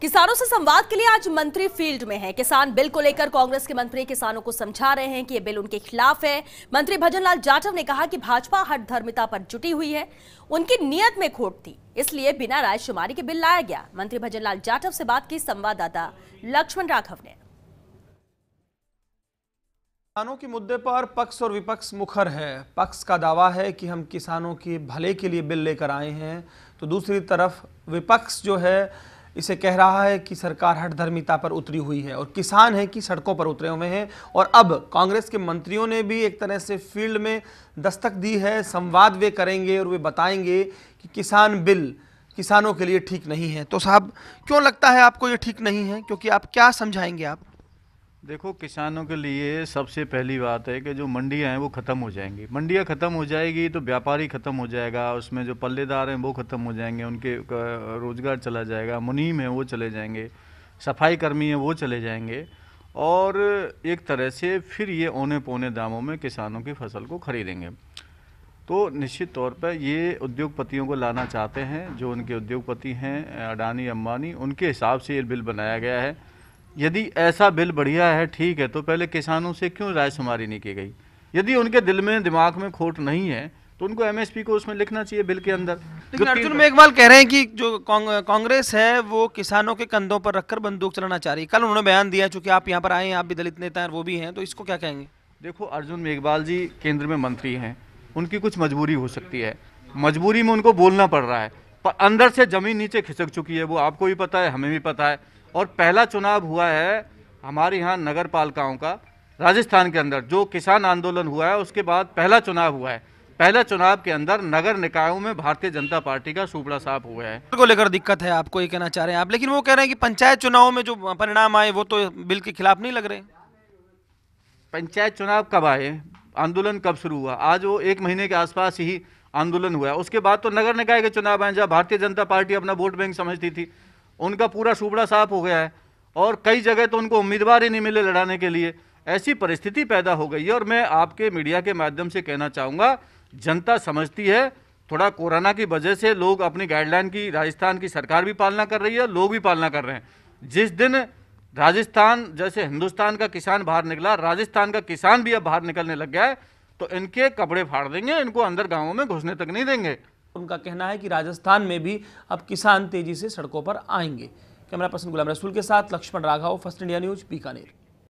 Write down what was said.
किसानों से संवाद के लिए आज मंत्री फील्ड में हैं। किसान बिल को लेकर कांग्रेस के मंत्री किसानों को समझा रहे हैं कि यह बिल उनके खिलाफ है। मंत्री भजनलाल जाटव ने कहा कि भाजपा हठधर्मिता पर जुटी हुई है, उनकी नीयत में खोट थी, इसलिए बिना रायशुमारी के बिल लाया गया। मंत्री भजनलाल जाटव से बात की संवाददाता लक्ष्मण राघव ने। किसानों के मुद्दे पर पक्ष और विपक्ष मुखर है। पक्ष का दावा है कि हम किसानों के भले के लिए बिल लेकर आए हैं, तो दूसरी तरफ विपक्ष जो है इसे कह रहा है कि सरकार हठधर्मिता पर उतरी हुई है और किसान है कि सड़कों पर उतरे हुए हैं। और अब कांग्रेस के मंत्रियों ने भी एक तरह से फील्ड में दस्तक दी है। संवाद वे करेंगे और वे बताएंगे कि किसान बिल किसानों के लिए ठीक नहीं है। तो साहब, क्यों लगता है आपको ये ठीक नहीं है, क्योंकि आप क्या समझाएंगे आप? देखो, किसानों के लिए सबसे पहली बात है कि जो मंडियां हैं वो ख़त्म हो जाएंगी। मंडियां ख़त्म हो जाएगी तो व्यापारी ख़त्म हो जाएगा, उसमें जो पल्लेदार हैं वो ख़त्म हो जाएंगे, उनके रोज़गार चला जाएगा, मुनीम हैं वो चले जाएंगे, सफाई कर्मी हैं वो चले जाएंगे और एक तरह से फिर ये औने पौने दामों में किसानों की फसल को खरीदेंगे। तो निश्चित तौर पर ये उद्योगपतियों को लाना चाहते हैं। जो उनके उद्योगपति हैं अडानी अंबानी, उनके हिसाब से ये बिल बनाया गया है। यदि ऐसा बिल बढ़िया है, ठीक है, तो पहले किसानों से क्यों रायशुमारी नहीं की गई? यदि उनके दिल में दिमाग में खोट नहीं है तो उनको एमएसपी को उसमें लिखना चाहिए बिल के अंदर। लेकिन अर्जुन मेघवाल कह रहे हैं कि जो कांग्रेस है वो किसानों के कंधों पर रखकर बंदूक चलाना चाह रही है। कल उन्होंने बयान दिया, चूंकि आप यहाँ पर आए हैं, आप भी दलित नेता हैं, वो भी हैं, तो इसको क्या कहेंगे? देखो, अर्जुन मेघवाल जी केंद्र में मंत्री हैं, उनकी कुछ मजबूरी हो सकती है, मजबूरी में उनको बोलना पड़ रहा है, पर अंदर से जमीन नीचे खिसक चुकी है, वो आपको भी पता है, हमें भी पता है। और पहला चुनाव हुआ है हमारे यहाँ नगर पालिकाओं का राजस्थान के अंदर, जो किसान आंदोलन हुआ है उसके बाद पहला चुनाव हुआ है। पहले चुनाव के अंदर नगर निकायों में भारतीय जनता पार्टी का सूपड़ा साफ हुआ है। को लेकर दिक्कत है आपको, ये कहना चाह रहे हैं आप, लेकिन वो कह रहे हैं कि पंचायत चुनाव में जो परिणाम आए वो तो बिल के खिलाफ नहीं लग रहे। पंचायत चुनाव कब आए? आंदोलन कब शुरू हुआ? आज वो 1 महीने के आसपास ही आंदोलन हुआ है। उसके बाद तो नगर निकाय के चुनाव आए, जहाँ भारतीय जनता पार्टी अपना वोट बैंक समझती थी, उनका पूरा सूपड़ा साफ हो गया है और कई जगह तो उनको उम्मीदवार ही नहीं मिले लड़ाने के लिए। ऐसी परिस्थिति पैदा हो गई है और मैं आपके मीडिया के माध्यम से कहना चाहूँगा, जनता समझती है। थोड़ा कोरोना की वजह से लोग अपनी गाइडलाइन की, राजस्थान की सरकार भी पालना कर रही है, लोग भी पालना कर रहे हैं। जिस दिन राजस्थान जैसे हिंदुस्तान का किसान बाहर निकला, राजस्थान का किसान भी अब बाहर निकलने लग गया है, तो इनके कपड़े फाड़ देंगे, इनको अंदर गाँवों में घुसने तक नहीं देंगे। उनका कहना है कि राजस्थान में भी अब किसान तेजी से सड़कों पर आएंगे। कैमरा पर्सन गुलाम रसूल के साथ Lakshman Raghav, First India News, Bikaner.